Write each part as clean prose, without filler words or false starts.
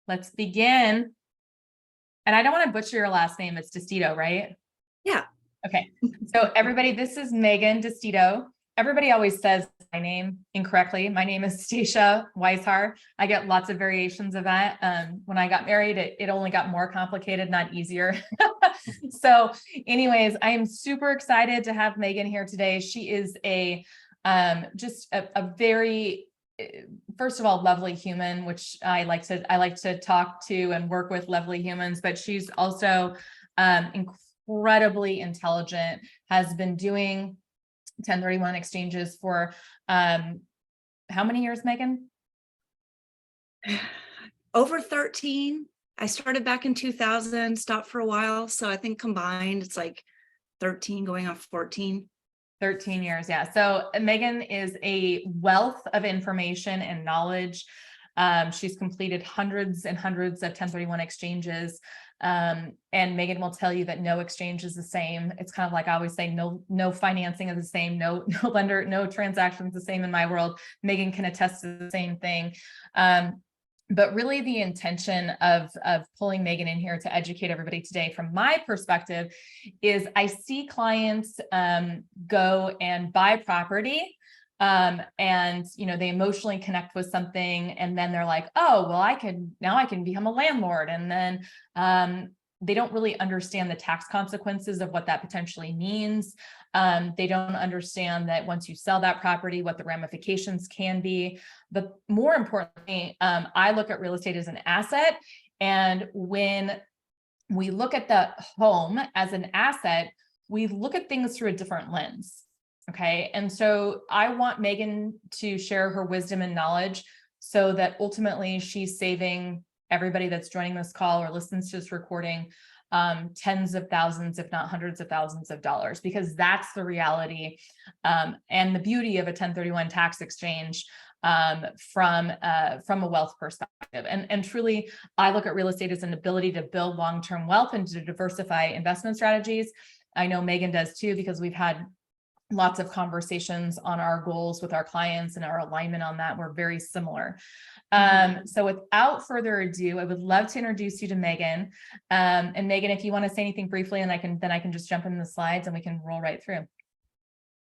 let's begin. And I don't want to butcher your last name. It's Destito, right? Yeah. Okay. So everybody, this is Megan Destito. Everybody always says my name incorrectly. My name is Stacia Weishar. I get lots of variations of that. When I got married, it only got more complicated, not easier. So anyways, I am super excited to have Megan here today. She is just a very, first of all, lovely human, which I like to talk to and work with lovely humans, but she's also incredibly intelligent, has been doing 1031 exchanges for how many years, Megan? Over 13. I started back in 2000, stopped for a while. So I think combined, it's like 13 going on 14. 13 years, yeah. So Megan is a wealth of information and knowledge. She's completed hundreds and hundreds of 1031 exchanges. And Megan will tell you that no exchange is the same. It's kind of like I always say, no financing is the same, no lender, no transactions the same in my world. Megan can attest to the same thing. But really the intention of pulling Megan in here to educate everybody today, from my perspective, is I see clients go and buy property, and they emotionally connect with something, and then they're like, oh, well, now I can become a landlord, and then they don't really understand the tax consequences of what that potentially means. They don't understand that once you sell that property, what the ramifications can be. But more importantly, I look at real estate as an asset. And when we look at the home as an asset, we look at things through a different lens. Okay. And so I want Megan to share her wisdom and knowledge so that ultimately she's saving everybody that's joining this call or listens to this recording tens of thousands, if not hundreds of thousands of dollars, because that's the reality and the beauty of a 1031 tax exchange from a wealth perspective. And truly, I look at real estate as an ability to build long-term wealth and to diversify investment strategies. I know Megan does too, because we've had lots of conversations on our goals with our clients and our alignment on that. We're very similar. So without further ado, I would love to introduce you to Megan. And Megan, if you want to say anything briefly, and I can just jump in the slides and we can roll right through.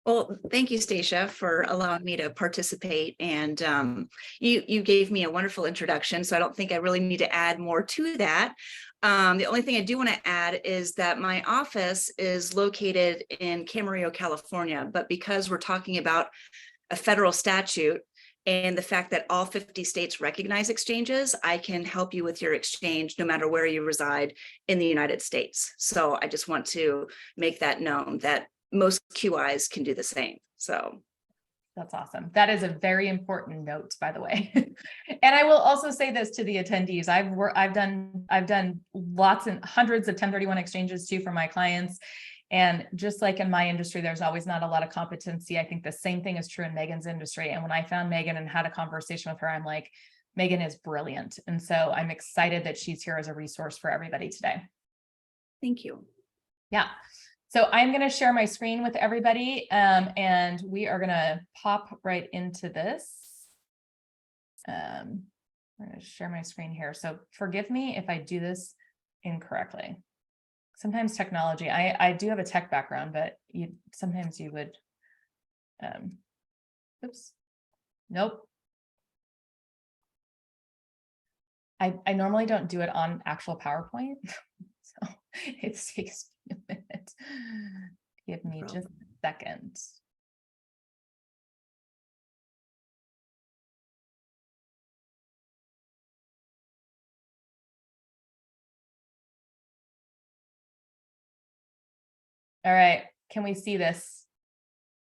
Well, thank you, Stacia, for allowing me to participate. And you gave me a wonderful introduction, so I don't think I really need to add more to that. The only thing I do want to add is that my office is located in Camarillo, California, but because we're talking about a federal statute and the fact that all 50 states recognize exchanges, I can help you with your exchange no matter where you reside in the United States. So I just want to make that known that most QIs can do the same. So that's awesome. That is a very important note, by the way. And I will also say this to the attendees. I've done lots and hundreds of 1031 exchanges too for my clients. And just like in my industry, there's always not a lot of competency. I think the same thing is true in Megan's industry. And when I found Megan and had a conversation with her, I'm like, Megan is brilliant. And so I'm excited that she's here as a resource for everybody today. Thank you. Yeah. So I'm going to share my screen with everybody, and we are going to pop right into this. I'm going to share my screen here. So forgive me if I do this incorrectly. Sometimes technology, I do have a tech background, but sometimes you would, oops, nope. I normally don't do it on actual PowerPoint, so it takes me a minute. Give me just a second. All right, can we see this?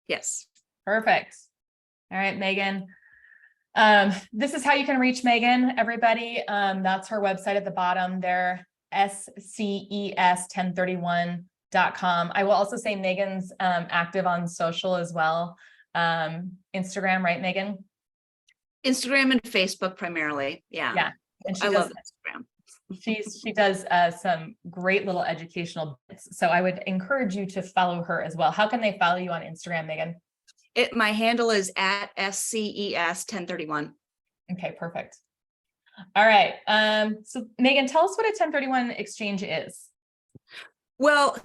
Yes. Perfect. All right, Megan. This is how you can reach Megan, everybody. That's her website at the bottom there, SCES1031.com. I will also say Megan's active on social as well. Instagram, right, Megan? Instagram and Facebook primarily. Yeah. Yeah. And I love Instagram. She does some great little educational bits. So I would encourage you to follow her as well. How can they follow you on Instagram, Megan? My handle is at SCES1031. Okay, perfect. All right. So Megan, tell us what a 1031 exchange is. Well,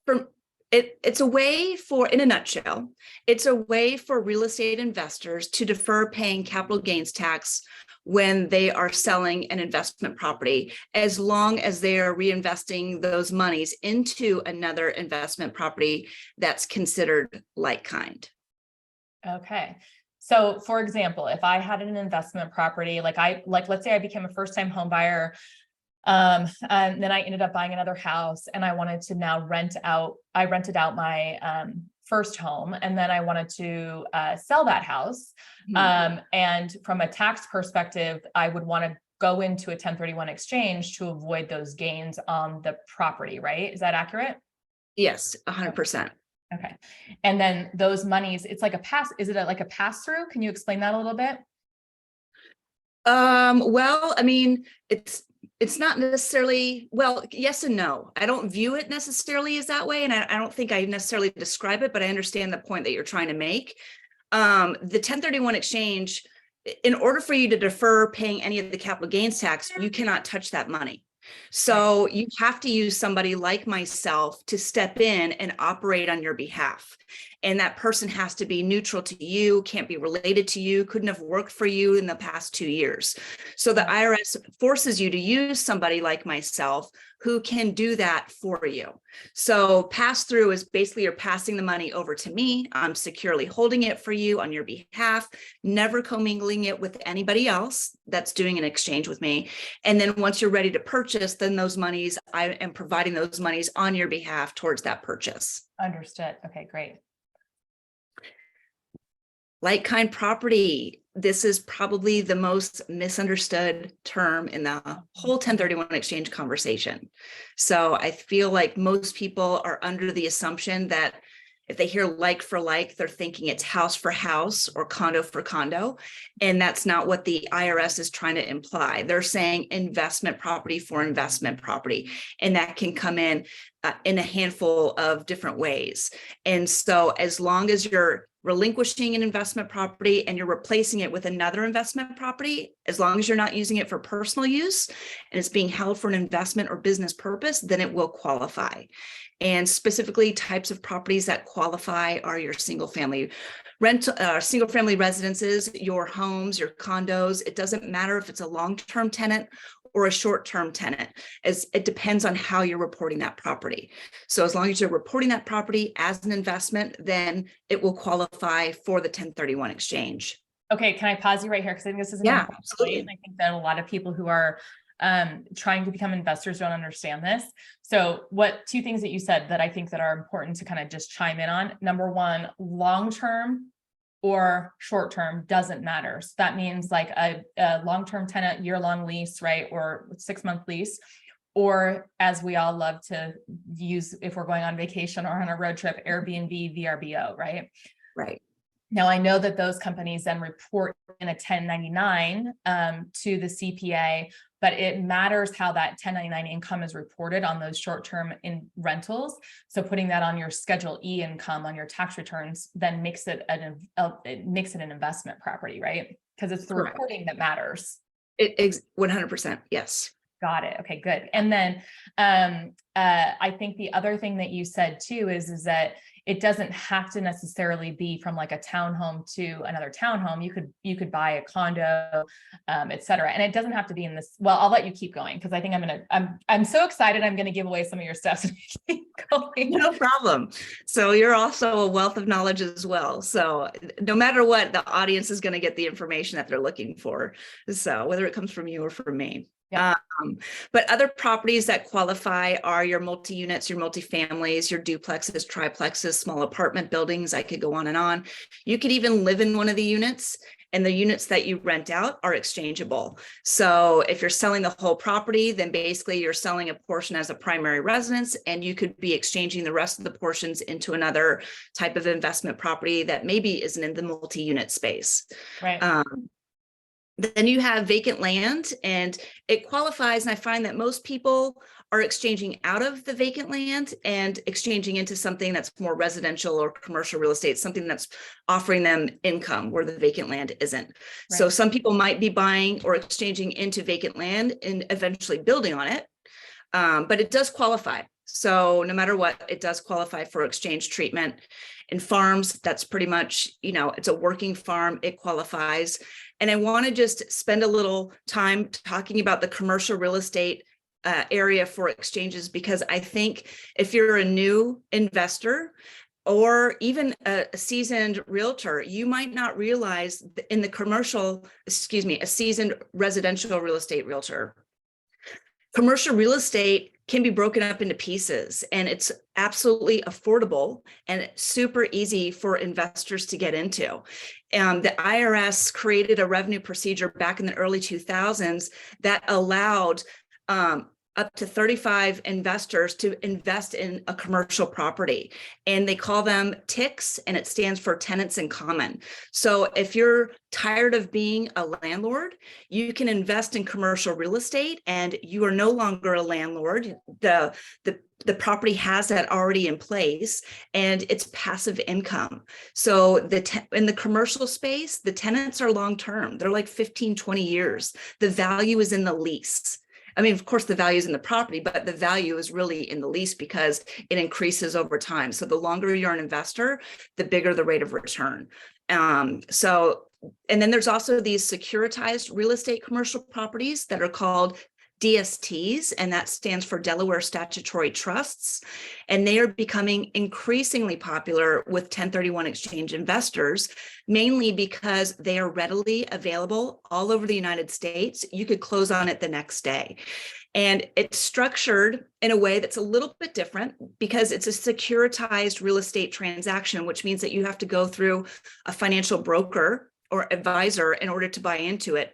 from it's a way for, in a nutshell, it's a way for real estate investors to defer paying capital gains tax when they are selling an investment property, as long as they are reinvesting those monies into another investment property that's considered like kind. Okay. So for example, if I had an investment property, let's say I became a first-time home buyer, and then I ended up buying another house and I wanted to now I rented out my first home, and then I wanted to sell that house. And from a tax perspective, I would want to go into a 1031 exchange to avoid those gains on the property, right? Is that accurate? Yes, 100%. Okay. And then those monies, it's like is it like a pass through? Can you explain that a little bit? Well, I mean, it's not necessarily, well, yes and no. I don't view it necessarily as that way. And I don't think I necessarily describe it, but I understand the point that you're trying to make. The 1031 exchange, in order for you to defer paying any of the capital gains tax, you cannot touch that money. So you have to use somebody like myself to step in and operate on your behalf. And that person has to be neutral to you, can't be related to you, couldn't have worked for you in the past 2 years. So the IRS forces you to use somebody like myself who can do that for you. So pass through is basically you're passing the money over to me. I'm securely holding it for you on your behalf, never commingling it with anybody else that's doing an exchange with me. And then once you're ready to purchase, then those monies, I am providing those monies on your behalf towards that purchase. Understood. Okay, great. Like kind property. This is probably the most misunderstood term in the whole 1031 exchange conversation. So I feel like most people are under the assumption that if they hear like for like, they're thinking it's house for house or condo for condo. And that's not what the IRS is trying to imply. They're saying investment property for investment property. And that can come in a handful of different ways. And so as long as you're relinquishing an investment property and you're replacing it with another investment property, as long as you're not using it for personal use and it's being held for an investment or business purpose, then it will qualify. And specifically types of properties that qualify are your single family residences, your homes, your condos. It doesn't matter if it's a long-term tenant or a short-term tenant, as it depends on how you're reporting that property. So as long as you're reporting that property as an investment, then it will qualify for the 1031 exchange. Okay, can I pause you right here? Because I think this is an important point. And I think that a lot of people who are trying to become investors don't understand this. So two things that you said that I think that are important to kind of just chime in on. Number one, long-term or short-term doesn't matter. So that means like a long-term tenant, year-long lease, right? Or 6-month lease, or as we all love to use if we're going on vacation or on a road trip, Airbnb, VRBO, right? Right. Now, I know that those companies then report in a 1099 to the CPA, but it matters how that 1099 income is reported on those short-term rentals. So putting that on your Schedule E income on your tax returns then makes it an investment property, right? Because it's the reporting that matters. It is 100%. Yes. Got it. Okay, good. And then I think the other thing that you said too is that it doesn't have to necessarily be from like a townhome to another townhome. You could buy a condo, et cetera. And it doesn't have to be in this. Well, I'll let you keep going because I think I'm so excited. I'm going to give away some of your stuff. Keep going. No problem. So you're also a wealth of knowledge as well. So no matter what, the audience is going to get the information that they're looking for. So whether it comes from you or from me. Yeah. But other properties that qualify are your multi-units, your multi-families, your duplexes, triplexes, small apartment buildings. I could go on and on. You could even live in one of the units, and the units that you rent out are exchangeable. So if you're selling the whole property, then basically you're selling a portion as a primary residence, and you could be exchanging the rest of the portions into another type of investment property that maybe isn't in the multi-unit space. Right. Then you have vacant land, and it qualifies. And I find that most people are exchanging out of the vacant land and exchanging into something that's more residential or commercial real estate, something that's offering them income where the vacant land isn't. Right. So some people might be buying or exchanging into vacant land and eventually building on it, but it does qualify. So no matter what, it does qualify for exchange treatment. In farms, that's pretty much, it's a working farm, it qualifies. And I want to just spend a little time talking about the commercial real estate area for exchanges, because I think if you're a new investor or even a seasoned realtor, you might not realize in the a seasoned residential real estate realtor, commercial real estate can be broken up into pieces, and it's absolutely affordable and super easy for investors to get into. The IRS created a revenue procedure back in the early 2000s that allowed up to 35 investors to invest in a commercial property, and they call them TICs, and it stands for tenants in common. So if you're tired of being a landlord, you can invest in commercial real estate, and you are no longer a landlord. The property has that already in place, and it's passive income. So in the commercial space, the tenants are long-term. They're like 15, 20 years. The value is in the lease. I mean, of course, the value is in the property, but the value is really in the lease because it increases over time. So the longer you're an investor, the bigger the rate of return. And then there's also these securitized real estate commercial properties that are called DSTs, and that stands for Delaware Statutory Trusts. And they are becoming increasingly popular with 1031 exchange investors, mainly because they are readily available all over the United States. You could close on it the next day. And it's structured in a way that's a little bit different because it's a securitized real estate transaction, which means that you have to go through a financial broker or advisor in order to buy into it.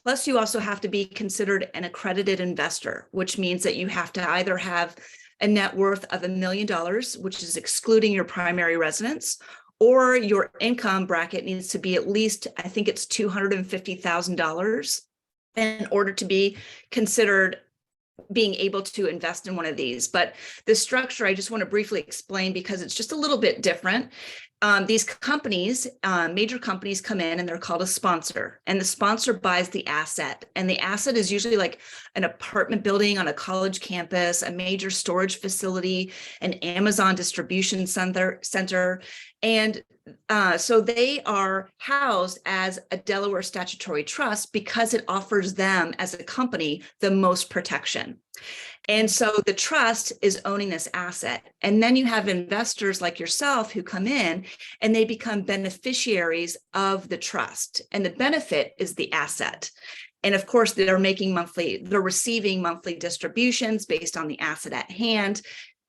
Plus, you also have to be considered an accredited investor, which means that you have to either have a net worth of $1 million, which is excluding your primary residence, or your income bracket needs to be at least, I think it's $250,000 in order to be considered being able to invest in one of these. But the structure, I just want to briefly explain because it's just a little bit different. These companies, major companies come in and they're called a sponsor, and the sponsor buys the asset, and the asset is usually like an apartment building on a college campus, a major storage facility, an Amazon distribution center. And so they are housed as a Delaware statutory trust because it offers them as a company the most protection. And so the trust is owning this asset. And then you have investors like yourself who come in and they become beneficiaries of the trust. And the benefit is the asset. And of course, they're receiving monthly distributions based on the asset at hand.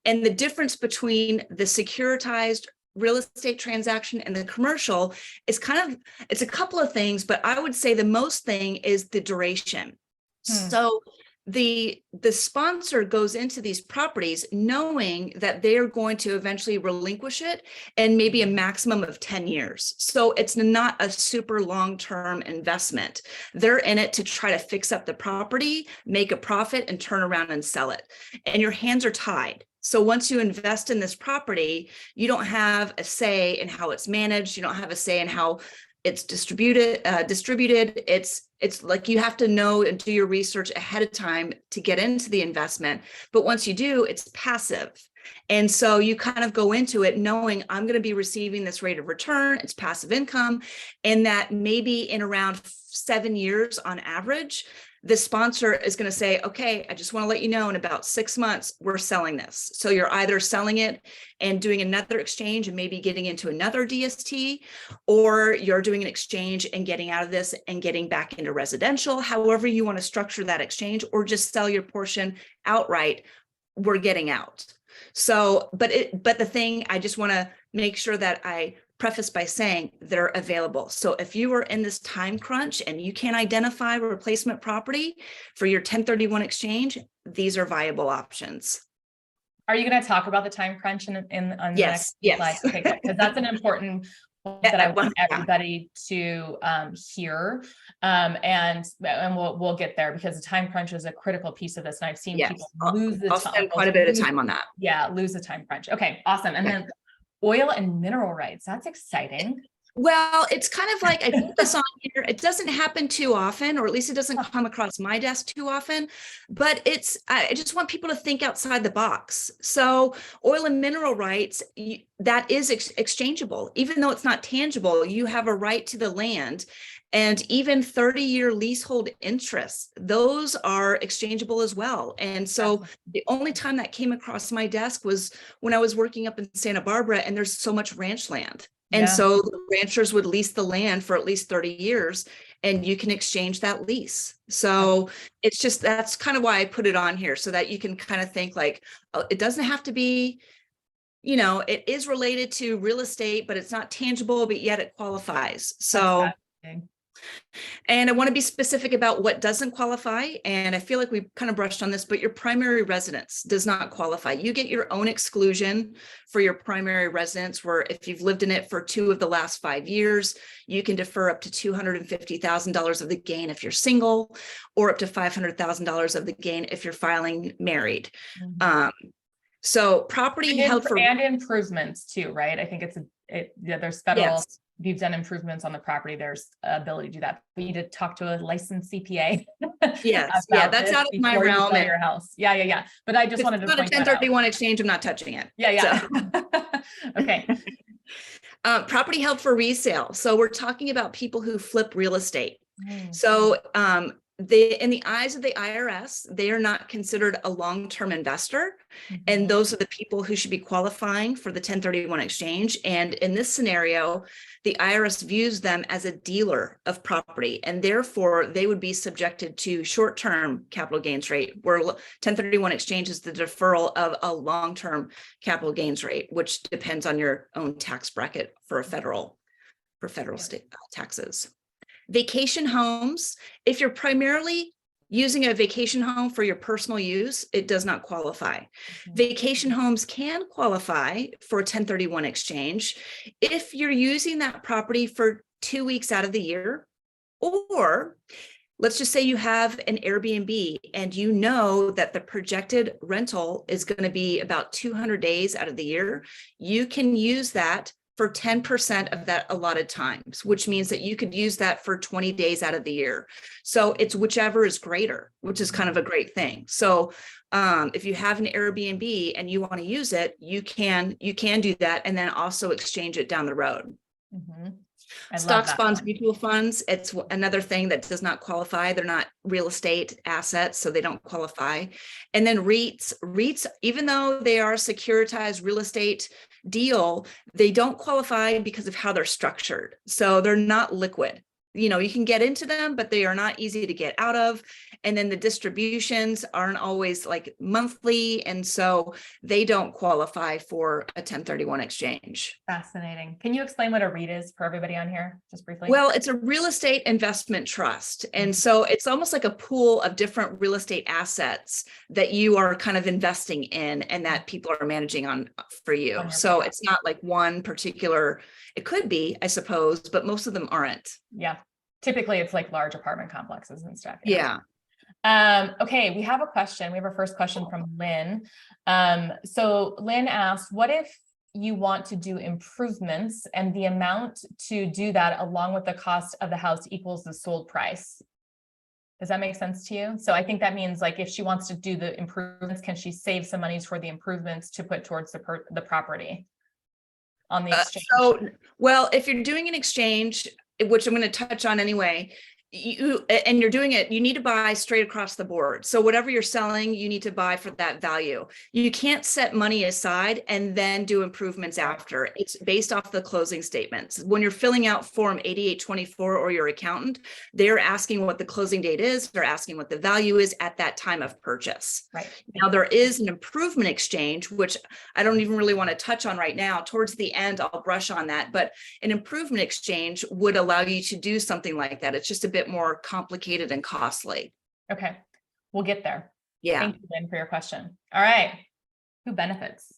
And the difference between the securitized real estate transaction and the commercial is it's a couple of things, but I would say the most thing is the duration. So the sponsor goes into these properties knowing that they're going to eventually relinquish it in maybe a maximum of 10 years. So it's not a super long-term investment. They're in it to try to fix up the property, make a profit, and turn around and sell it. And your hands are tied. So once you invest in this property, you don't have a say in how it's managed. You don't have a say in how it's distributed. It's like you have to know and do your research ahead of time to get into the investment. But once you do, it's passive. And so you kind of go into it knowing I'm going to be receiving this rate of return. It's passive income. And that maybe in around 7 years on average, the sponsor is going to say, okay, I just want to let you know in about 6 months, we're selling this. So you're either selling it and doing another exchange and maybe getting into another DST, or you're doing an exchange and getting out of this and getting back into residential, however you want to structure that exchange, or just sell your portion outright. We're getting out. So, but the thing, I just want to make sure that I preface by saying they're available. So if you are in this time crunch and you can't identify replacement property for your 1031 exchange, these are viable options. Are you going to talk about the time crunch on Yes, the next slide? Okay, because that's an important that I want Yeah. everybody to hear. And we'll get there, because the time crunch is a critical piece of this. And I've seen Yes, people lose the I'll time. spend quite a bit of time on that. Yeah, lose the time crunch. Okay, awesome. And then oil and mineral rights. That's exciting. Well, it's kind of like, I put this on here. It doesn't happen too often, or at least it doesn't come across my desk too often, but I just want people to think outside the box. So oil and mineral rights, that is exchangeable. Even though it's not tangible, you have a right to the land. And even 30-year leasehold interests, those are exchangeable as well. And so the only time that came across my desk was when I was working up in Santa Barbara, and there's so much ranch land. And so the ranchers would lease the land for at least 30 years, and you can exchange that lease. So it's just, that's kind of why I put it on here, so that you can kind of think like, oh, it doesn't have to be, it is related to real estate, but it's not tangible, but yet it qualifies. So, and I want to be specific about what doesn't qualify. And I feel like we kind of brushed on this, but your primary residence does not qualify. You get your own exclusion for your primary residence, where if you've lived in it for 2 of the last 5 years, you can defer up to $250,000 of the gain if you're single, or up to $500,000 of the gain if you're filing married. So property held for and improvements too, right? I think there's federal. Yes. If you've done improvements on the property, there's ability to do that. But you need to talk to a licensed CPA. Yes, yeah, that's out of my realm. You your house. Yeah. But I just wanted to point a 1031 exchange. I'm not touching it. Yeah. So. Okay. Property held for resale. So we're talking about people who flip real estate. So in the eyes of the IRS, they are not considered a long-term investor. And those are the people who should be qualifying for the 1031 exchange. And in this scenario, the IRS views them as a dealer of property, and therefore they would be subjected to short-term capital gains rate, where 1031 exchange is the deferral of a long-term capital gains rate, which depends on your own tax bracket for federal state taxes. Vacation homes, if you're primarily using a vacation home for your personal use, it does not qualify. Vacation homes can qualify for a 1031 exchange if you're using that property for 2 weeks out of the year, or let's just say you have an Airbnb and you know that the projected rental is going to be about 200 days out of the year. You can use that for 10% of that allotted times, which means that you could use that for 20 days out of the year. So it's whichever is greater, which is kind of a great thing. So if you have an Airbnb and you want to use it, you can do that, and then also exchange it down the road. Stocks, bonds, mutual funds, it's another thing that does not qualify. They're not real estate assets, so they don't qualify. And then REITs, even though they are a securitized real estate deal, they don't qualify because of how they're structured. So they're not liquid. You can get into them, but they are not easy to get out of. And then the distributions aren't always like monthly. And so they don't qualify for a 1031 exchange. Fascinating. Can you explain what a REIT is for everybody on here, just briefly? Well, it's a real estate investment trust. And so it's almost like a pool of different real estate assets that you are kind of investing in and that people are managing on for you. So it's not like one particular, it could be, I suppose, but most of them aren't. Yeah. Typically it's like large apartment complexes and stuff. Yeah. Okay, we have a question. We have our first question from Lynn. So Lynn asked, what if you want to do improvements and the amount to do that along with the cost of the house equals the sold price? Does that make sense to you? So I think that means like if she wants to do the improvements, can she save some monies for the improvements to put towards the property on the exchange? Well, if you're doing an exchange, which I'm going to touch on anyway, and you're doing it, you need to buy straight across the board. So whatever you're selling, you need to buy for that value. You can't set money aside and then do improvements after. It's based off the closing statements. When you're filling out form 8824 or your accountant, they're asking what the closing date is. They're asking what the value is at that time of purchase. Right. Now there is an improvement exchange, which I don't even really want to touch on right now. Towards the end, I'll brush on that, but an improvement exchange would allow you to do something like that. It's just a bit more complicated and costly. Okay, we'll get there. Yeah. Thank you, Lynn, for your question. All right, who benefits?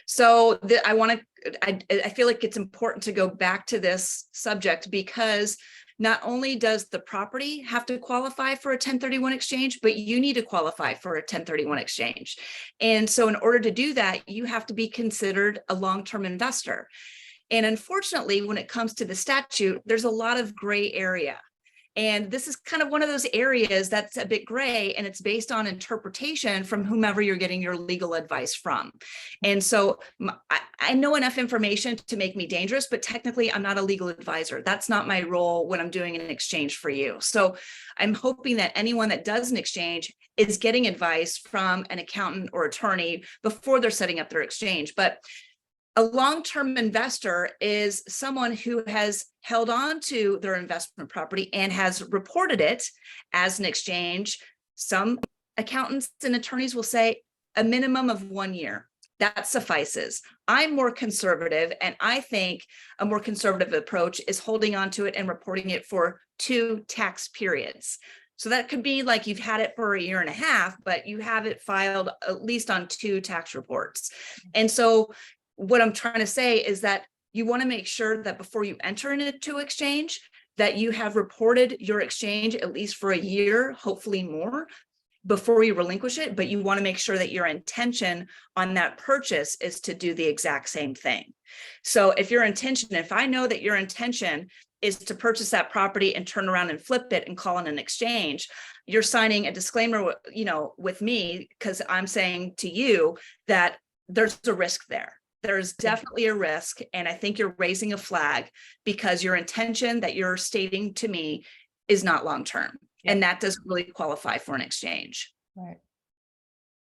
So I feel like it's important to go back to this subject because not only does the property have to qualify for a 1031 exchange, but you need to qualify for a 1031 exchange. And so in order to do that, you have to be considered a long-term investor. And unfortunately, when it comes to the statute, there's a lot of gray area. And this is kind of one of those areas that's a bit gray, and it's based on interpretation from whomever you're getting your legal advice from. And so I know enough information to make me dangerous, but technically I'm not a legal advisor. That's not my role when I'm doing an exchange for you. So I'm hoping that anyone that does an exchange is getting advice from an accountant or attorney before they're setting up their exchange. But a long-term investor is someone who has held on to their investment property and has reported it as an exchange. Some accountants and attorneys will say a minimum of 1 year. That suffices. I'm more conservative, and I think a more conservative approach is holding on to it and reporting it for 2 tax periods. So that could be like you've had it for a year and a half, but you have it filed at least on 2 tax reports. And so what I'm trying to say is that you want to make sure that before you enter into exchange, that you have reported your exchange at least for a year, hopefully more, before you relinquish it. But you want to make sure that your intention on that purchase is to do the exact same thing. So if I know that your intention is to purchase that property and turn around and flip it and call it an exchange, you're signing a disclaimer, with me, because I'm saying to you that there's a risk there. There's definitely a risk. And I think you're raising a flag because your intention that you're stating to me is not long-term. Yeah. And that doesn't really qualify for an exchange. Right.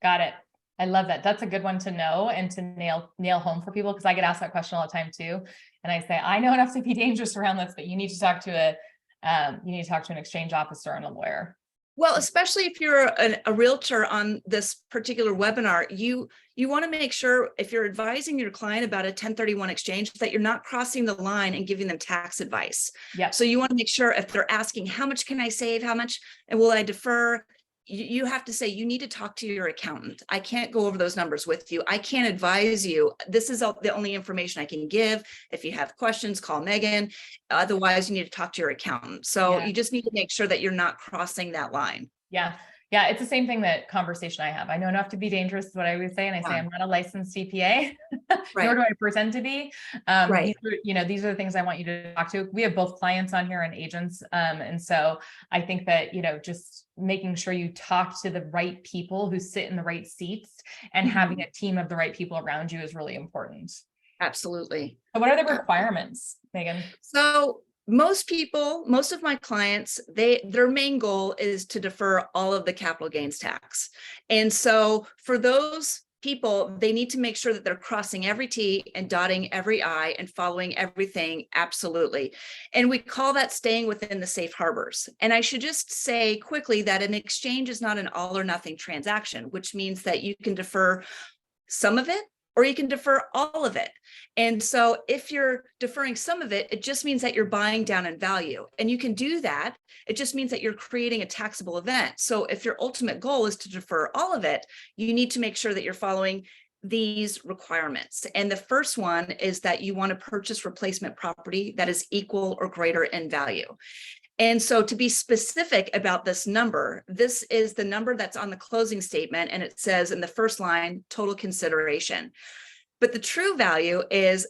Got it. I love that. That's a good one to know and to nail home for people, because I get asked that question all the time too. And I say, I know enough to be dangerous around this, but you need to talk to an exchange officer and a lawyer. Well, especially if you're a realtor on this particular webinar, you want to make sure if you're advising your client about a 1031 exchange that you're not crossing the line and giving them tax advice. Yeah. So you want to make sure if they're asking, how much can I save? How much and will I defer? You have to say, you need to talk to your accountant. I can't go over those numbers with you. I can't advise you. This is the only information I can give. If you have questions, call Megan. Otherwise, you need to talk to your accountant. So you just need to make sure that you're not crossing that line. Yeah. Yeah. It's the same thing, that conversation I have. I know enough to be dangerous is what I always say. And I say, I'm not a licensed CPA, nor do I pretend to be. These are the things I want you to talk to. We have both clients on here and agents. And so I think that, just making sure you talk to the right people who sit in the right seats, and having a team of the right people around you is really important. Absolutely. So what are the requirements, Megan? So most of my clients, their main goal is to defer all of the capital gains tax. And so for those people, they need to make sure that they're crossing every T and dotting every I and following everything absolutely. And we call that staying within the safe harbors. And I should just say quickly that an exchange is not an all or nothing transaction, which means that you can defer some of it or you can defer all of it. And so if you're deferring some of it, it just means that you're buying down in value. And you can do that. It just means that you're creating a taxable event. So if your ultimate goal is to defer all of it, you need to make sure that you're following these requirements. And the first one is that you want to purchase replacement property that is equal or greater in value. And so to be specific about this number, this is the number that's on the closing statement. And it says in the first line, total consideration. But the true value is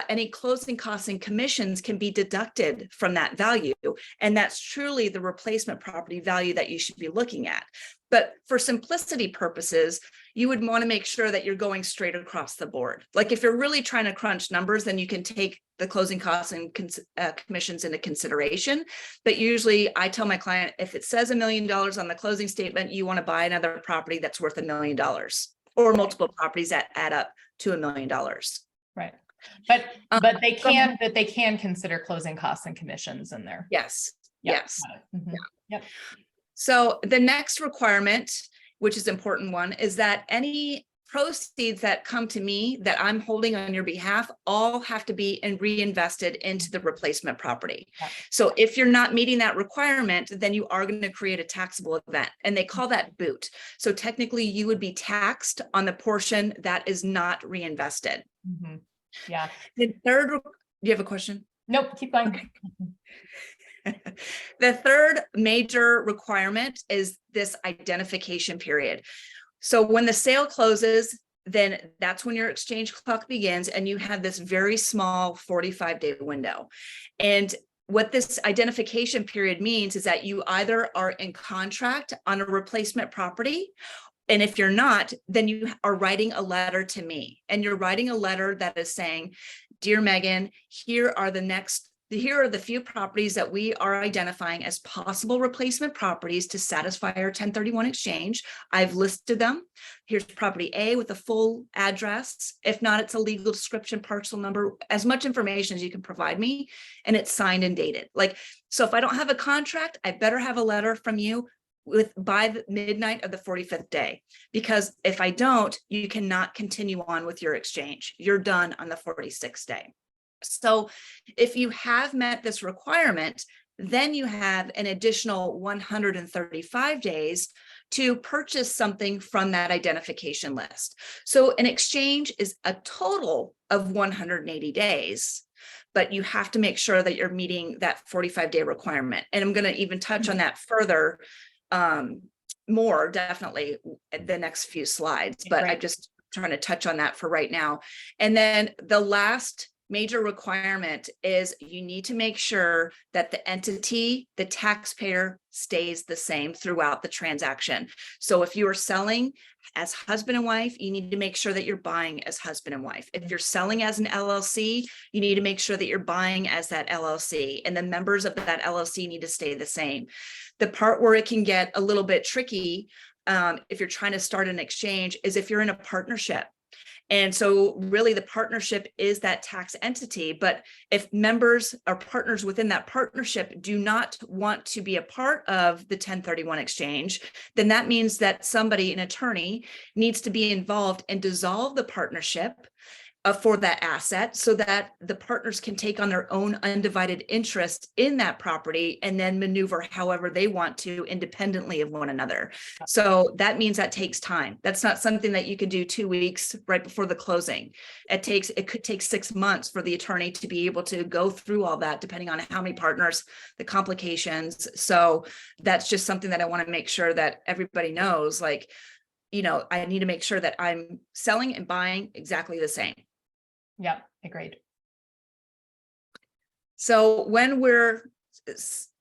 any closing costs and commissions can be deducted from that value. And that's truly the replacement property value that you should be looking at. But for simplicity purposes, you would want to make sure that you're going straight across the board. Like if you're really trying to crunch numbers, then you can take the closing costs and commissions into consideration. But usually I tell my client, if it says $1 million on the closing statement, you want to buy another property that's worth $1 million, or multiple properties that add up to $1 million. Right. But they can consider closing costs and commissions in there. Yes. Yep. Yes. Mm-hmm. Yep. So the next requirement, which is an important one, is that any proceeds that come to me that I'm holding on your behalf all have to be reinvested into the replacement property. Yeah. So if you're not meeting that requirement, then you are going to create a taxable event, and they call that boot. So technically you would be taxed on the portion that is not reinvested. Mhm. Yeah. The third, do you have a question? Nope, keep going. Okay. The third major requirement is this identification period. So when the sale closes, then that's when your exchange clock begins, and you have this very small 45-day window. And what this identification period means is that you either are in contract on a replacement property, and if you're not, then you are writing a letter to me, and you're writing a letter that is saying, "Dear Megan, here are the few properties that we are identifying as possible replacement properties to satisfy our 1031 exchange. I've listed them. Here's property A with a full address. If not, it's a legal description, parcel number, as much information as you can provide me, and it's signed and dated." Like, so if I don't have a contract, I better have a letter from you by the midnight of the 45th day, because if I don't, you cannot continue on with your exchange. You're done on the 46th day. So if you have met this requirement, then you have an additional 135 days to purchase something from that identification list. So an exchange is a total of 180 days, but you have to make sure that you're meeting that 45-day requirement. And I'm going to even touch on that further, more definitely at the next few slides, but I'm just trying to touch on that for right now. And then the last major requirement is you need to make sure that the entity, the taxpayer, stays the same throughout the transaction. So if you are selling as husband and wife, you need to make sure that you're buying as husband and wife. If you're selling as an LLC, you need to make sure that you're buying as that LLC, and the members of that LLC need to stay the same. The part where it can get a little bit tricky, if you're trying to start an exchange, is if you're in a partnership. And so really the partnership is that tax entity, but if members or partners within that partnership do not want to be a part of the 1031 exchange, then that means that somebody, an attorney, needs to be involved and dissolve the partnership for that asset, so that the partners can take on their own undivided interest in that property and then maneuver however they want to independently of one another. So that means that takes time. That's not something that you can do 2 weeks right before the closing. It could take 6 months for the attorney to be able to go through all that, depending on how many partners, the complications. So that's just something that I want to make sure that everybody knows, like, you know, I need to make sure that I'm selling and buying exactly the same. Yeah, agreed. So when we're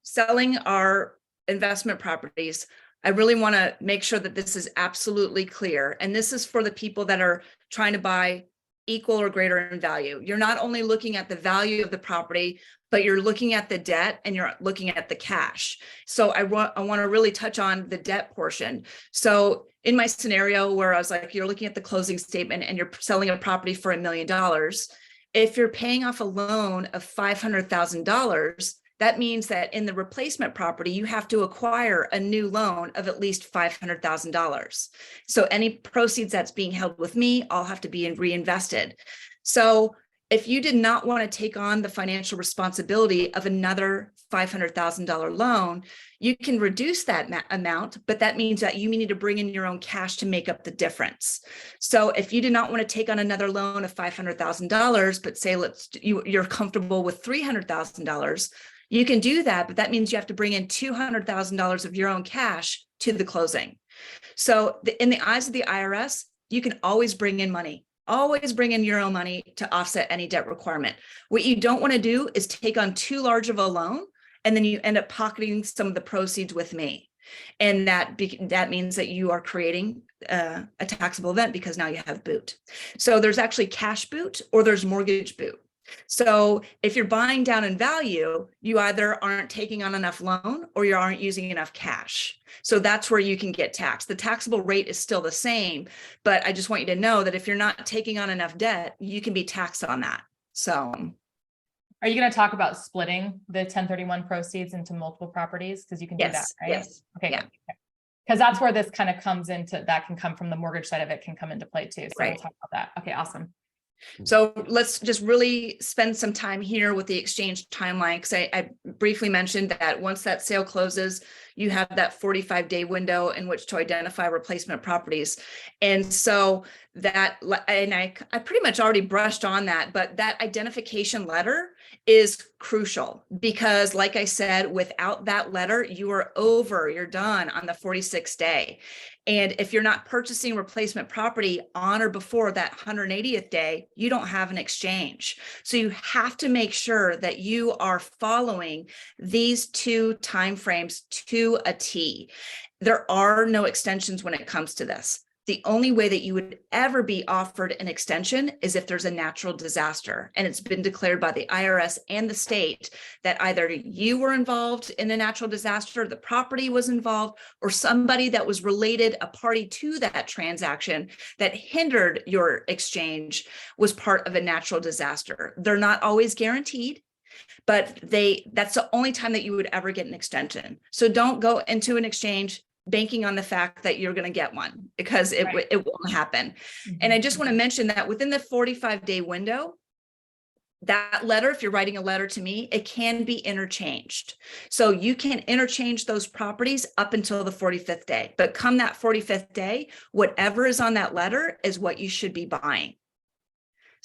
selling our investment properties, I really want to make sure that this is absolutely clear. And this is for the people that are trying to buy equal or greater in value. You're not only looking at the value of the property, but you're looking at the debt and you're looking at the cash. So I want to really touch on the debt portion. So in my scenario where I was like, you're looking at the closing statement and you're selling a property for $1 million. If you're paying off a loan of $500,000, that means that in the replacement property, you have to acquire a new loan of at least $500,000. So any proceeds that's being held with me, all have to be reinvested. So if you did not want to take on the financial responsibility of another $500,000 loan, you can reduce that amount, but that means that you need to bring in your own cash to make up the difference. So if you did not want to take on another loan of $500,000, but say you're comfortable with $300,000, you can do that, but that means you have to bring in $200,000 of your own cash to the closing. So in the eyes of the IRS, you can always bring in money. Always bring in your own money to offset any debt requirement. What you don't want to do is take on too large of a loan, and then you end up pocketing some of the proceeds with me. And that means that you are creating a taxable event, because now you have boot. So there's actually cash boot or there's mortgage boot. So if you're buying down in value, you either aren't taking on enough loan or you aren't using enough cash. So that's where you can get taxed. The taxable rate is still the same, but I just want you to know that if you're not taking on enough debt, you can be taxed on that. So are you going to talk about splitting the 1031 proceeds into multiple properties? Because you can do that, right? Yes. Okay. Yeah. Good. Because that's where this kind of comes into, that can come from the mortgage side of it, can come into play too. So we'll talk about that. Okay, awesome. So let's just really spend some time here with the exchange timeline, because I briefly mentioned that once that sale closes, you have that 45-day window in which to identify replacement properties. And so that, and I pretty much already brushed on that, but that identification letter is crucial, because like I said, without that letter, you're done on the 46th day. And if you're not purchasing replacement property on or before that 180th day, you don't have an exchange. So you have to make sure that you are following these two timeframes to a T. There are no extensions when it comes to this. The only way that you would ever be offered an extension is if there's a natural disaster, and it's been declared by the IRS and the state that either you were involved in a natural disaster, the property was involved, or somebody that was related, a party to that transaction that hindered your exchange, was part of a natural disaster. They're not always guaranteed, but that's the only time that you would ever get an extension. So don't go into an exchange banking on the fact that you're going to get one, because it won't happen. And I just want to mention that within the 45-day window, that letter, if you're writing a letter to me, it can be interchanged. So you can interchange those properties up until the 45th day. But come that 45th day, whatever is on that letter is what you should be buying.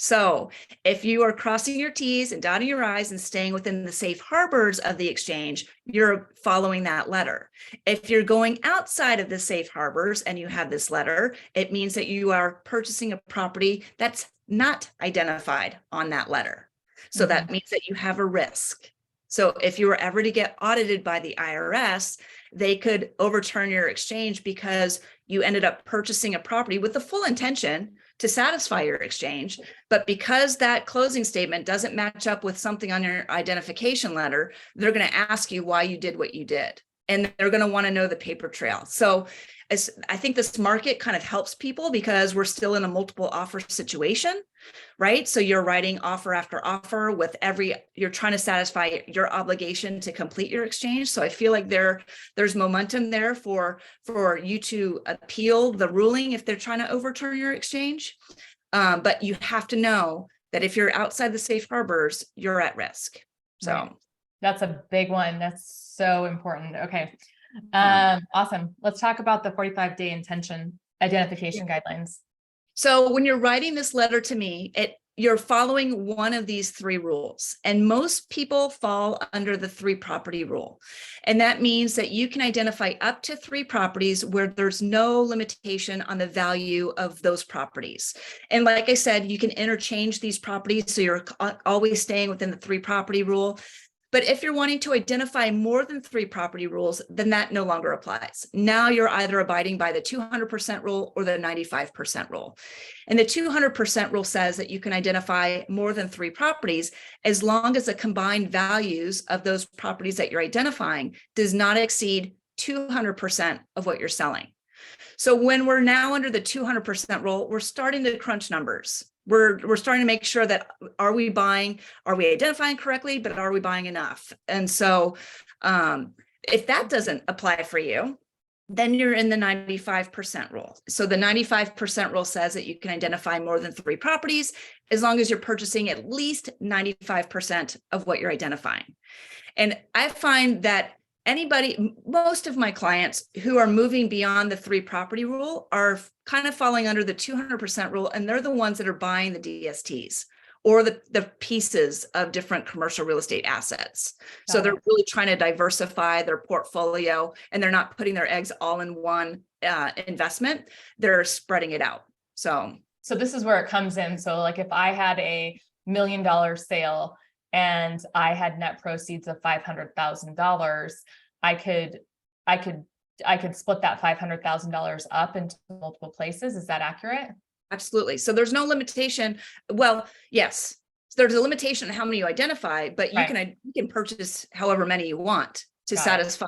So if you are crossing your T's and dotting your I's and staying within the safe harbors of the exchange, you're following that letter. If you're going outside of the safe harbors and you have this letter, it means that you are purchasing a property that's not identified on that letter. So that means that you have a risk. So if you were ever to get audited by the IRS, they could overturn your exchange because you ended up purchasing a property with the full intention to satisfy your exchange. But because that closing statement doesn't match up with something on your identification letter, they're going to ask you why you did what you did. And they're going to want to know the paper trail. So I think this market kind of helps people because we're still in a multiple offer situation, right? So you're writing offer after offer with you're trying to satisfy your obligation to complete your exchange. So I feel like there's momentum there for you to appeal the ruling if they're trying to overturn your exchange. But you have to know that if you're outside the safe harbors, you're at risk. So right. That's a big one. That's so important. Okay. Awesome. Let's talk about the 45-day intention identification guidelines. So when you're writing this letter to me, you're following one of these three rules, and most people fall under the 3 property rule. And that means that you can identify up to 3 properties where there's no limitation on the value of those properties. And like I said, you can interchange these properties, so you're always staying within the 3 property rule. But if you're wanting to identify more than 3 property rules, then that no longer applies. Now you're either abiding by the 200% rule or the 95% rule. And the 200% rule says that you can identify more than 3 properties as long as the combined values of those properties that you're identifying does not exceed 200% of what you're selling. So when we're now under the 200% rule, we're starting to crunch numbers. We're starting to make sure that are we identifying correctly, but are we buying enough? And so if that doesn't apply for you, then you're in the 95% rule. So the 95% rule says that you can identify more than 3 properties as long as you're purchasing at least 95% of what you're identifying. And I find that most of my clients who are moving beyond the 3 property rule are kind of falling under the 200% rule, and they're the ones that are buying the DSTs or the pieces of different commercial real estate assets. So they're really trying to diversify their portfolio, and they're not putting their eggs all in one investment. They're spreading it out. So this is where it comes in. So like if I had a $1 million sale and I had net proceeds of $500,000, I could split that $500,000 up into multiple places. Is that accurate? Absolutely. So there's no limitation. Well, yes, there's a limitation on how many you identify, but you can purchase however many you want to satisfy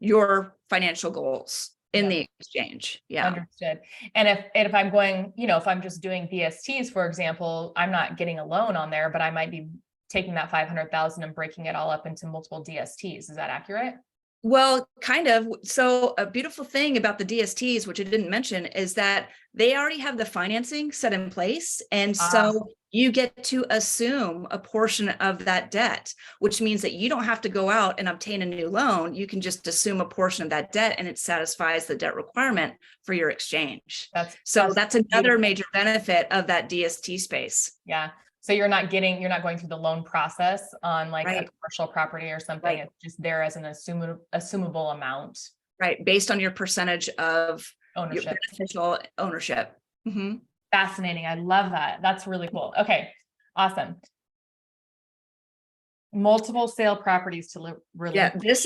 your financial goals in the exchange. Yeah. Understood. And if I'm going, if I'm just doing DSTs, for example, I'm not getting a loan on there, but I might be taking that 500,000 and breaking it all up into multiple DSTs. Is that accurate? Well, kind of. So a beautiful thing about the DSTs, which I didn't mention, is that they already have the financing set in place. And Ah, so you get to assume a portion of that debt, which means that you don't have to go out and obtain a new loan. You can just assume a portion of that debt and it satisfies the debt requirement for your exchange. So that's that's another beautiful. major benefit of that DST space. Yeah. So you're not going through the loan process on like a Right, commercial property or something. right, It's just there as an assumable amount right. Based on your percentage of your ownership. beneficial ownership. Mhm. Fascinating. I love that. That's really cool. Okay. Awesome. Multiple sale properties to Yeah, release. this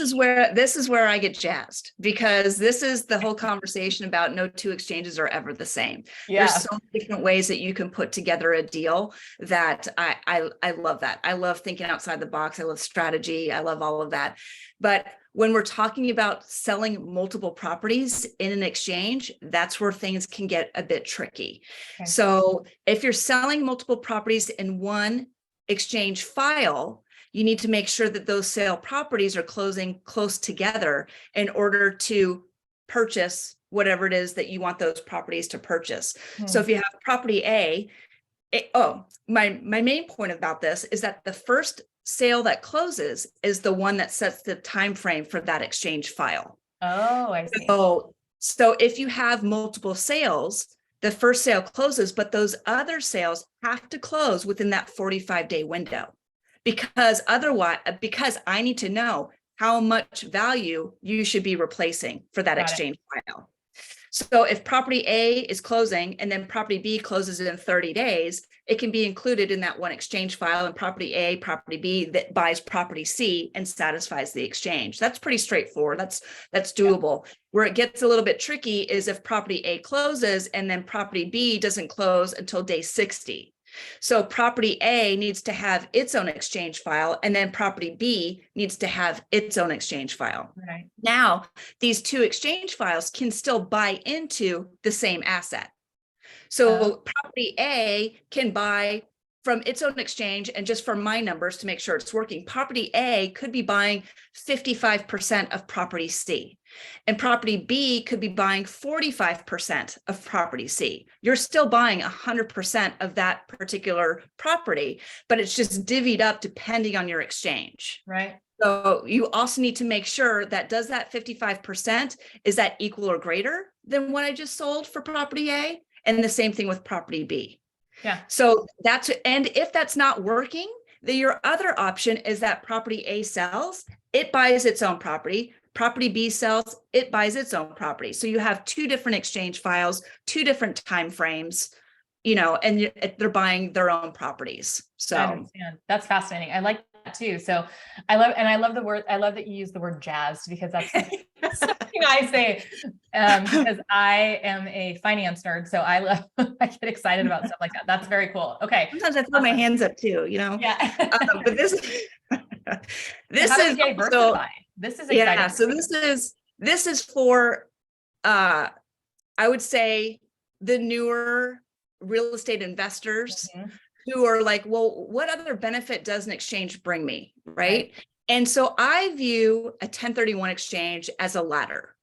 is where I get jazzed, because this is the whole conversation about no two exchanges are ever the same. There's Yeah. so many different ways that you can put together a deal that I love that. I love thinking outside the box. I love strategy. I love all of that. But when we're talking about selling multiple properties in an exchange, that's where things can get a bit tricky. Okay. So if you're selling multiple properties in one exchange file, you need to make sure that those sale properties are closing close together in order to purchase whatever it is that you want those properties to purchase. So Hmm. if you have property A, my main point about this is that the first sale that closes is the one that sets the time frame for that exchange file. Oh, I see. So if you have multiple sales, the first sale closes, but those other sales have to close within that 45-day window. Because otherwise, because I need to know how much value you should be replacing for that Got it. exchange file. So if property A is closing and then property B closes in 30 days, it can be included in that one exchange file, and property A, property B that buys property C and satisfies the exchange. That's pretty straightforward. That's doable. Where it gets a little bit tricky is if property A closes and then property B doesn't close until day 60. So property A needs to have its own exchange file, and then property B needs to have its own exchange file. Right. Now, these two exchange files can still buy into the same asset. So property A can buy from its own exchange, and just for my numbers to make sure it's working, property A could be buying 55% of property C, and property B could be buying 45% of property C. You're still buying 100% of that particular property, but it's just divvied up depending on your exchange. Right. So you also need to make sure that does that 55%, is that equal or greater than what I just sold for property A? And the same thing with property B. Yeah. So and if that's not working, then your other option is that property A sells, it buys its own property. Property B sells, it buys its own property. So you have two different exchange files, two different time frames, and they're buying their own proproperties. I So understand. That's fascinating. I like that too. So I love that you use the word jazzed, because that's something I say, because I am a finance nerd. So I get excited about stuff like that. That's very cool. Okay. sometimes I throw my Awesome. hands up too, Yeah. but this this How do is we diversify? This is exciting. yeah, so this is for I would say the newer real estate investors Mhm. who are like, well, what other benefit does an exchange bring me, right? Right. And so I view a 1031 exchange as a ladder.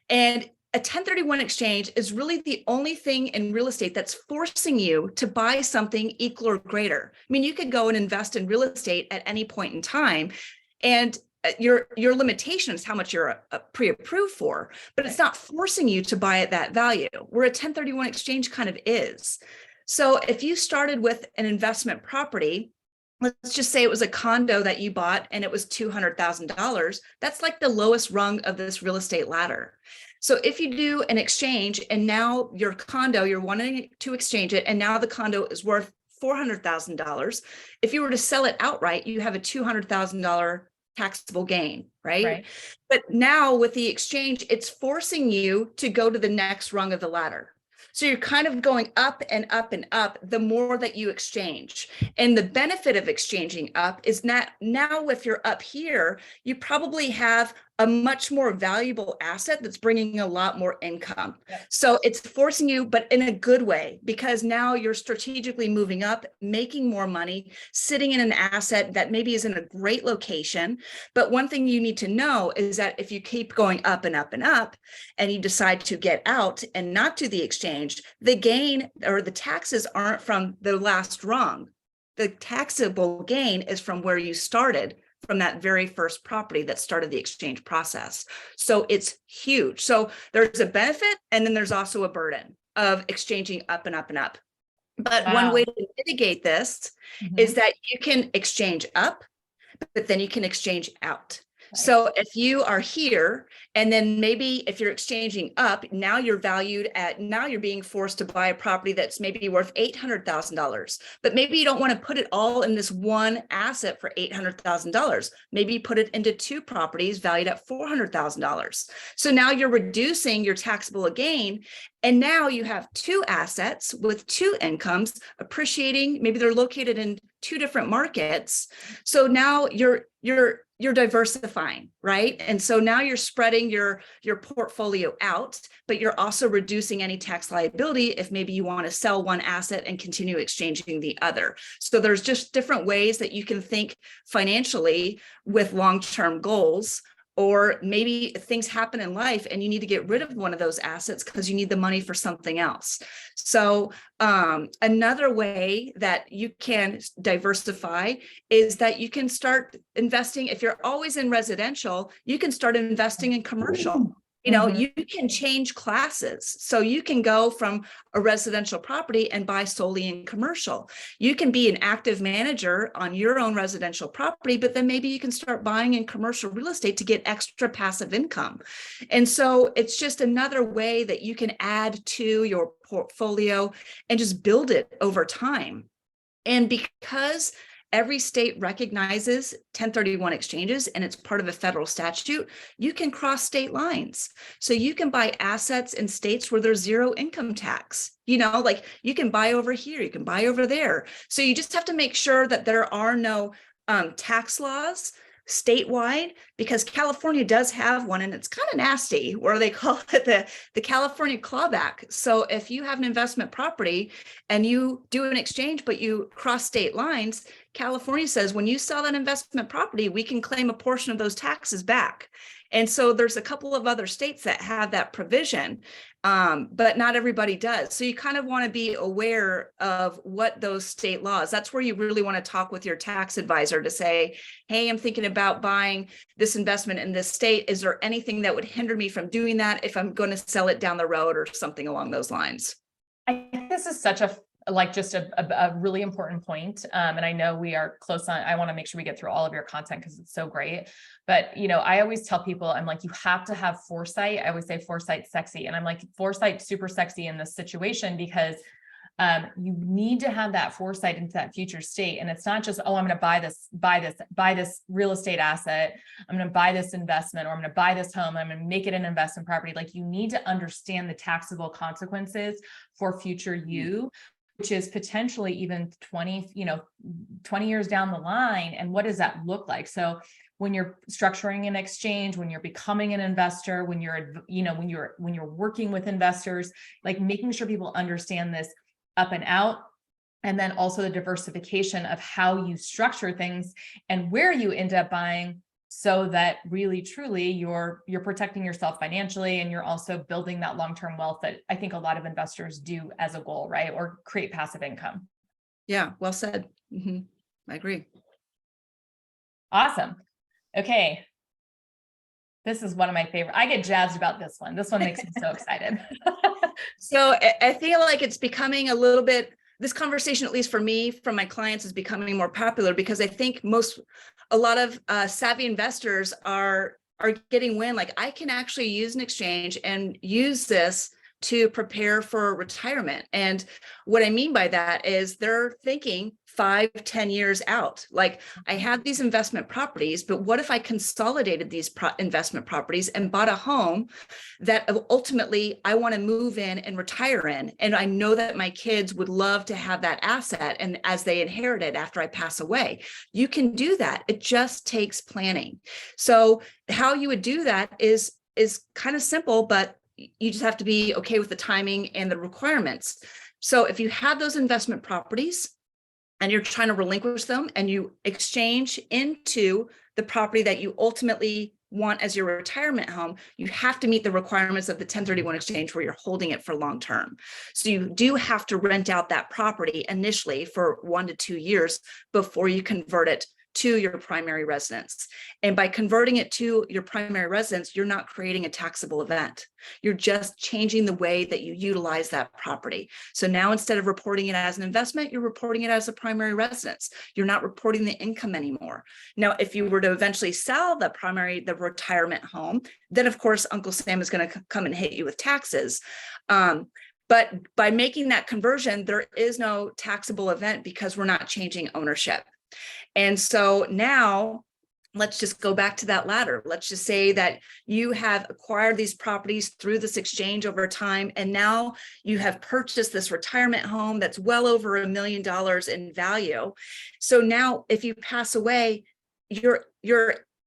And a 1031 exchange is really the only thing in real estate that's forcing you to buy something equal or greater. I mean, you could go and invest in real estate at any point in time, and your limitation is how much you're pre-approved for, but it's not forcing you to buy at that value, where a 1031 exchange kind of is. So if you started with an investment property, let's just say it was a condo that you bought and it was $200,000, that's like the lowest rung of this real estate ladder. So if you do an exchange and now your condo, you're wanting to exchange it, and now the condo is worth $400,000. If you were to sell it outright, you have a $200,000 taxable gain, right? Right. But now with the exchange, it's forcing you to go to the next rung of the ladder. So you're kind of going up and up and up the more that you exchange. And the benefit of exchanging up is that now if you're up here, you probably have a much more valuable asset that's bringing a lot more income. Yep. So it's forcing you, but in a good way, because now you're strategically moving up, making more money, sitting in an asset that maybe is in a great location. But one thing you need to know is that if you keep going up and up and up, and you decide to get out and not do the exchange, the gain or the taxes aren't from the last rung. The taxable gain is from where you started, from that very first property that started the exchange process. So it's huge. So there's a benefit, and then there's also a burden of exchanging up and up and up. But one way to mitigate this is that you can exchange up, but then you can exchange out. Right. So if you are here, and then maybe if you're exchanging up, now you're valued at, now you're being forced to buy a property that's maybe worth $800,000, but maybe you don't want to put it all in this one asset for $800,000. Maybe you put it into two properties valued at $400,000. So now you're reducing your taxable gain. And now you have two assets with two incomes appreciating. Maybe they're located in two different markets. So now you're diversifying, right? And so now you're spreading your portfolio out, but you're also reducing any tax liability if maybe you want to sell one asset and continue exchanging the other. So there's just different ways that you can think financially with long-term goals. Or maybe things happen in life and you need to get rid of one of those assets because you need the money for something else. So another way that you can diversify is that you can start investing. If you're always in residential, you can start investing in commercial. You know, you can change classes. So you can go from a residential property and buy solely in commercial. You can be an active manager on your own residential property, but then maybe you can start buying in commercial real estate to get extra passive income. And so it's just another way that you can add to your portfolio and just build it over time. And because every state recognizes 1031 exchanges and it's part of a federal statute, you can cross state lines. So you can buy assets in states where there's zero income tax. You know, like you can buy over here, you can buy over there. So you just have to make sure that there are no tax laws statewide, because California does have one, and it's kind of nasty, where they call it the California clawback. So if you have an investment property and you do an exchange, but you cross state lines, California says when you sell that investment property, we can claim a portion of those taxes back. And so there's a couple of other states that have that provision, but not everybody does. So you kind of want to be aware of what those state laws, that's where you really want to talk with your tax advisor to say, hey, I'm thinking about buying this investment in this state. Is there anything that would hinder me from doing that if I'm going to sell it down the road or something along those lines? I think this is such a just a really important point. And I know we are close on, I want to make sure we get through all of your content because it's so great. But, you know, I always tell people, I'm like, you have to have foresight. I always say foresight's sexy. And I'm like, foresight's super sexy in this situation because you need to have that foresight into that future state. And it's not just, oh, I'm going to buy this real estate asset. I'm going to buy this investment, or I'm going to buy this home. I'm going to make it an investment property. Like, you need to understand the taxable consequences for future you, which is potentially even 20 years down the line. And what does that look like? So when you're structuring an exchange, when you're becoming an investor, when you're working with investors, like making sure people understand this up and out, and then also the diversification of how you structure things and where you end up buying, so that really truly you're protecting yourself financially, and you're also building that long-term wealth that I think a lot of investors do as a goal, right? Or create passive income. Yeah, well said. I agree. Awesome. Okay. This is one of my favorite. I get jazzed about this one. This one makes me so excited. So I feel like it's becoming a little bit, this conversation, at least for me, from my clients, is becoming more popular because I think a lot of savvy investors are getting wind, like, I can actually use an exchange and use this to prepare for retirement. And what I mean by that is they're thinking 5-10 years out. Like, I have these investment properties, but what if I consolidated these investment properties and bought a home that ultimately I want to move in and retire in? And I know that my kids would love to have that asset, and as they inherit it after I pass away. You can do that. It just takes planning. So how you would do that is kind of simple, but you just have to be okay with the timing and the requirements. So if you have those investment properties and you're trying to relinquish them and you exchange into the property that you ultimately want as your retirement home, you have to meet the requirements of the 1031 exchange where you're holding it for long term. So you do have to rent out that property initially for 1 to 2 years before you convert it to your primary residence. And by converting it to your primary residence, you're not creating a taxable event. You're just changing the way that you utilize that property. So now, instead of reporting it as an investment, you're reporting it as a primary residence. You're not reporting the income anymore. Now, if you were to eventually sell the retirement home, then of course, Uncle Sam is going to come and hit you with taxes. But by making that conversion, there is no taxable event because we're not changing ownership. And so now let's just go back to that ladder. Let's just say that you have acquired these properties through this exchange over time, and now you have purchased this retirement home that's well over $1 million in value. So now if you pass away, your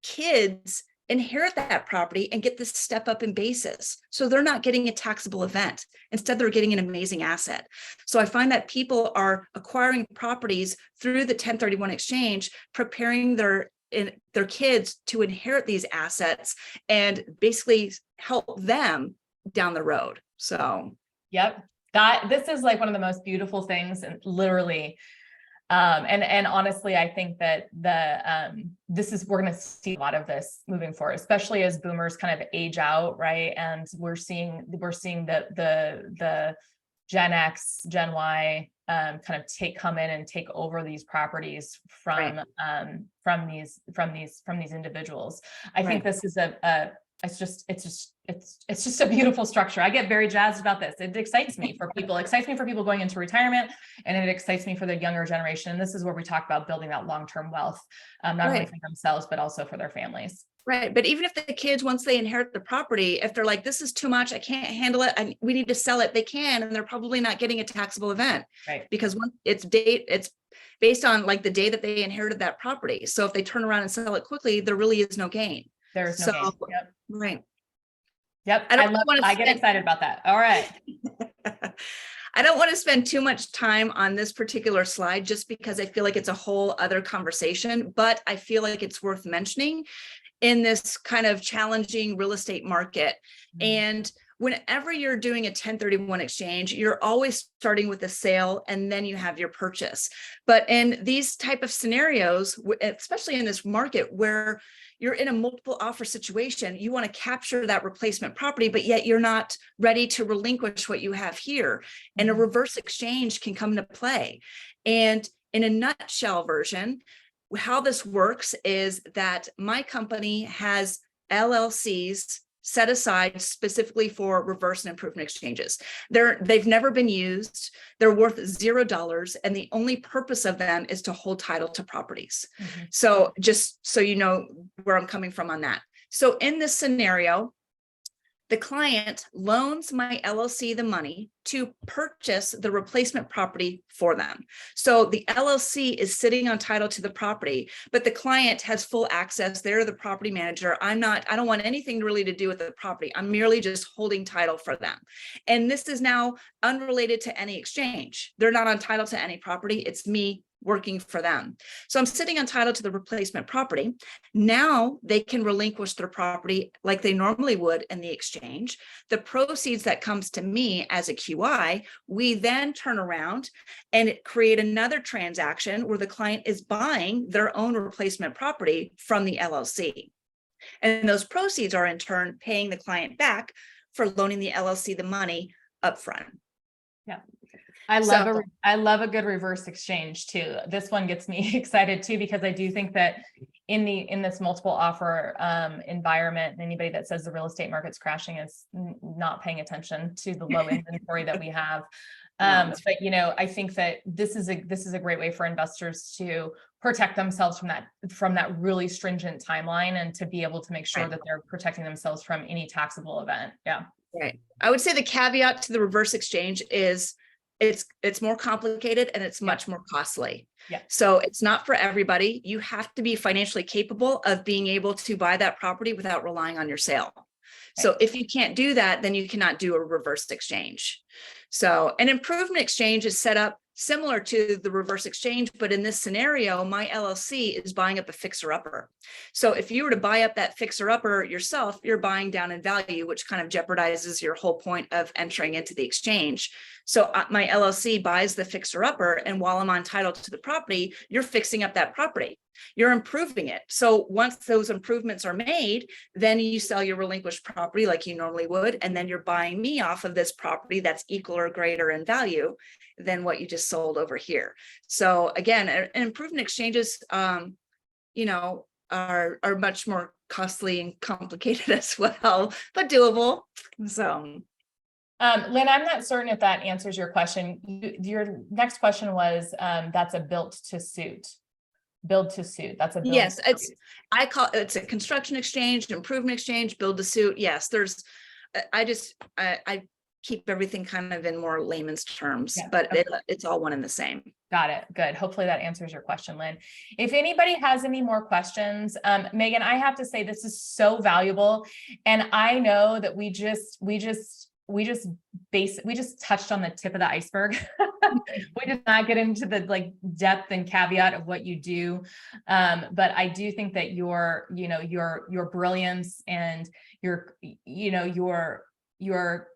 kids inherit that property and get this step up in basis. So they're not getting a taxable event. Instead, they're getting an amazing asset. So I find that people are acquiring properties through the 1031 exchange, preparing their kids to inherit these assets and basically help them down the road. So, yep. This is like one of the most beautiful things, and literally, and honestly, I think that we're going to see a lot of this moving forward, especially as boomers kind of age out, right? And we're seeing the Gen X, Gen Y kind of come in and take over these properties from these individuals. I think this is it's just a beautiful structure. I get very jazzed about this. It excites me for people. It excites me for people going into retirement, and it excites me for the younger generation. And this is where we talk about building that long-term wealth, not only for themselves, but also for their families. Right. But even if the kids, once they inherit the property, if they're like, this is too much, I can't handle it, we need to sell it, they can, and they're probably not getting a taxable event. Right. Because it's based on like the day that they inherited that property. So if they turn around and sell it quickly, there really is no gain. There's no gain. Yep. Right. Yep. I get excited about that. All right. I don't want to spend too much time on this particular slide just because I feel like it's a whole other conversation, but I feel like it's worth mentioning in this kind of challenging real estate market. And whenever you're doing a 1031 exchange, you're always starting with a sale and then you have your purchase. But in these type of scenarios, especially in this market where you're in a multiple offer situation, you want to capture that replacement property, but yet you're not ready to relinquish what you have here. And a reverse exchange can come into play. And in a nutshell version, how this works is that my company has LLCs set aside specifically for reverse and improvement exchanges. They've never been used. They're worth $0, and the only purpose of them is to hold title to properties. So just so you know where I'm coming from on that. So in this scenario, the client loans my LLC the money to purchase the replacement property for them. So the LLC is sitting on title to the property, but the client has full access. They're the property manager. I don't want anything really to do with the property. I'm merely just holding title for them. And this is now unrelated to any exchange. They're not on title to any property. It's me working for them. So I'm sitting on title to the replacement property. Now they can relinquish their property like they normally would in the exchange. The proceeds that comes to me as a QI, we then turn around and create another transaction where the client is buying their own replacement property from the LLC. And those proceeds are in turn paying the client back for loaning the LLC the money upfront. Yeah. I So love a good reverse exchange too. This one gets me excited too, because I do think that in this multiple offer environment, anybody that says the real estate market's crashing is not paying attention to the low inventory that we have. But you know, I think that this is a great way for investors to protect themselves from that really stringent timeline, and to be able to make sure that they're protecting themselves from any taxable event. Yeah. Right. I would say the caveat to the reverse exchange is it's more complicated and it's much more costly. Yeah. So it's not for everybody. You have to be financially capable of being able to buy that property without relying on your sale. So if you can't do that, then you cannot do a reverse exchange. So an improvement exchange is set up similar to the reverse exchange, but in this scenario, my LLC is buying up a fixer-upper. So if you were to buy up that fixer-upper yourself, you're buying down in value, which kind of jeopardizes your whole point of entering into the exchange. So my LLC buys the fixer-upper, and while I'm on title to the property, you're fixing up that property. You're improving it. So once those improvements are made, then you sell your relinquished property like you normally would, and then you're buying me off of this property that's equal or greater in value than what you just sold over here. So again, improvement exchanges, you know, are much more costly and complicated as well, but doable. So Lynn, I'm not certain if that answers your question. Your next question was, that's a build to suit. That's a build. Yes, it's a construction exchange, improvement exchange, build to suit. Yes, there's, I keep everything kind of in more layman's terms, but it's all one and the same. Got it. Good. Hopefully that answers your question, Lynn. If anybody has any more questions, Megan, I have to say this is so valuable. And I know that we just touched on the tip of the iceberg. We did not get into the like depth and caveat of what you do. But I do think that your brilliance and your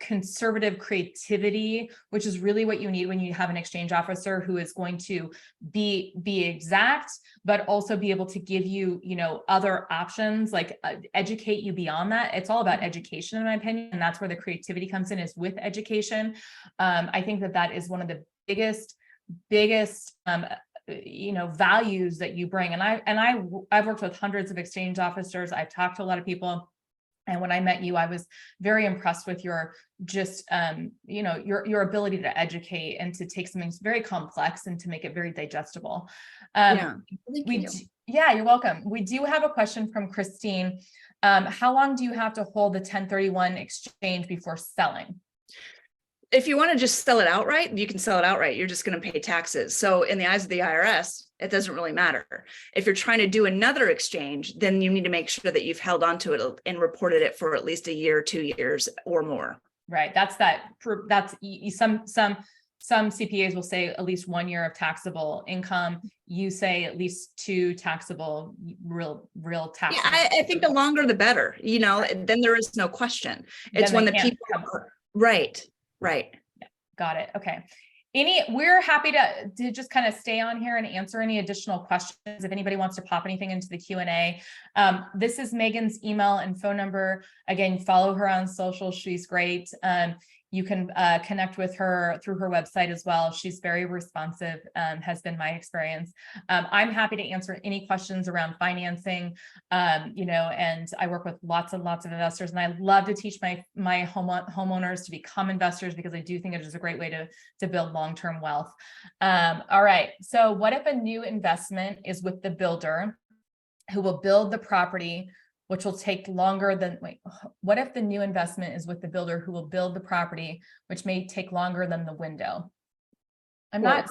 conservative creativity, which is really what you need when you have an exchange officer who is going to be exact, but also be able to give you, other options, like educate you beyond that. It's all about education, in my opinion. And that's where the creativity comes in, is with education. I think that is one of the biggest values that you bring. And I've worked with hundreds of exchange officers. I've talked to a lot of people. And when I met you, I was very impressed with your your ability to educate and to take something very complex and to make it very digestible. You're welcome. We do have a question from Christine. How long do you have to hold the 1031 exchange before selling? If you want to just sell it outright, you can sell it outright. You're just going to pay taxes. So in the eyes of the IRS, it doesn't really matter. If you're trying to do another exchange, then you need to make sure that you've held on to it and reported it for at least a year, 2 years or more. Right. That's some CPAs will say at least 1 year of taxable income. You say at least 2 taxable real tax. Yeah, I think the longer the better, then there is no question. It's when the people are, right. Yeah, got it. Okay. We're happy to just kind of stay on here and answer any additional questions. If anybody wants to pop anything into the Q&A, this is Megan's email and phone number. Again, follow her on social. She's great. You can connect with her through her website as well. She's very responsive, has been my experience. I'm happy to answer any questions around financing, and I work with lots and lots of investors, and I love to teach my homeowners to become investors, because I do think it is a great way to build long-term wealth. All right. So what if a new investment is with the builder who will build the property, which will take longer than, what if the new investment is with the builder who will build the property, which may take longer than the window? I'm not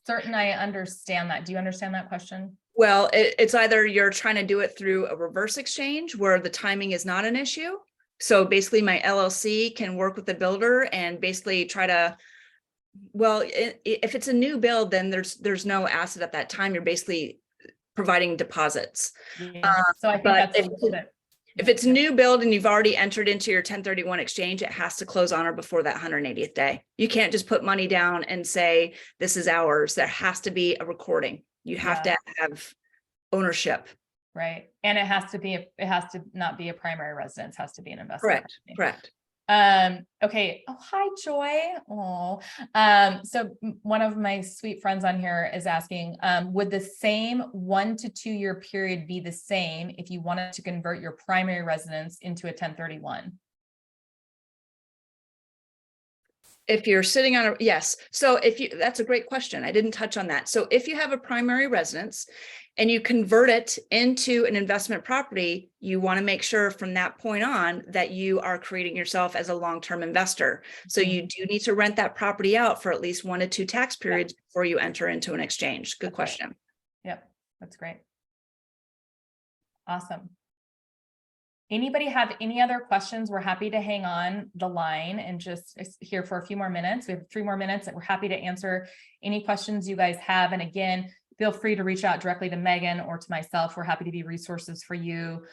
certain I understand that. Do you understand that question? Well, it's either you're trying to do it through a reverse exchange where the timing is not an issue. So basically my LLC can work with the builder and basically try to, if it's a new build, then there's no asset at that time. You're basically providing deposits. Yeah. So I think if it's a new build and you've already entered into your 1031 exchange, it has to close on or before that 180th day. You can't just put money down and say, this is ours. There has to be a recording. You have to have ownership. Right. And it has to not be a primary residence, it has to be an investment. Correct. Okay. Oh, hi, Joy. Oh, so one of my sweet friends on here is asking, would the same 1 to 2 year period be the same if you wanted to convert your primary residence into a 1031? If you're sitting on a, yes. So if you, that's a great question. I didn't touch on that. So if you have a primary residence and you convert it into an investment property, you want to make sure from that point on that you are creating yourself as a long-term investor. So you do need to rent that property out for at least 1 to 2 tax periods before you enter into an exchange. Good question. Yep, that's great. Awesome. Anybody have any other questions? We're happy to hang on the line and just here for a few more minutes. We have 3 more minutes and we're happy to answer any questions you guys have. And again, feel free to reach out directly to Megan or to myself. We're happy to be resources for you,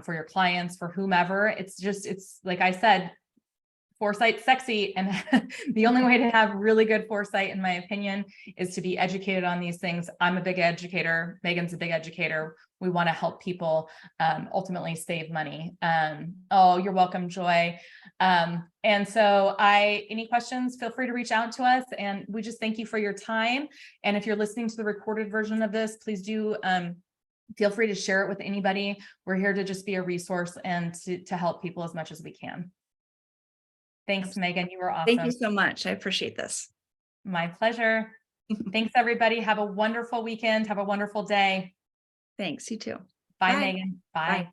for your clients, for whomever. It's like I said, foresight's sexy. And the only way to have really good foresight, in my opinion, is to be educated on these things. I'm a big educator. Megan's a big educator. We want to help people ultimately save money. Oh, you're welcome, Joy. And so any questions, feel free to reach out to us. And we just thank you for your time. And if you're listening to the recorded version of this, please do feel free to share it with anybody. We're here to just be a resource and to help people as much as we can. Thanks, Megan. You were awesome. Thank you so much. I appreciate this. My pleasure. Thanks, everybody. Have a wonderful weekend. Have a wonderful day. Thanks. You too. Bye, Bye. Megan. Bye. Bye.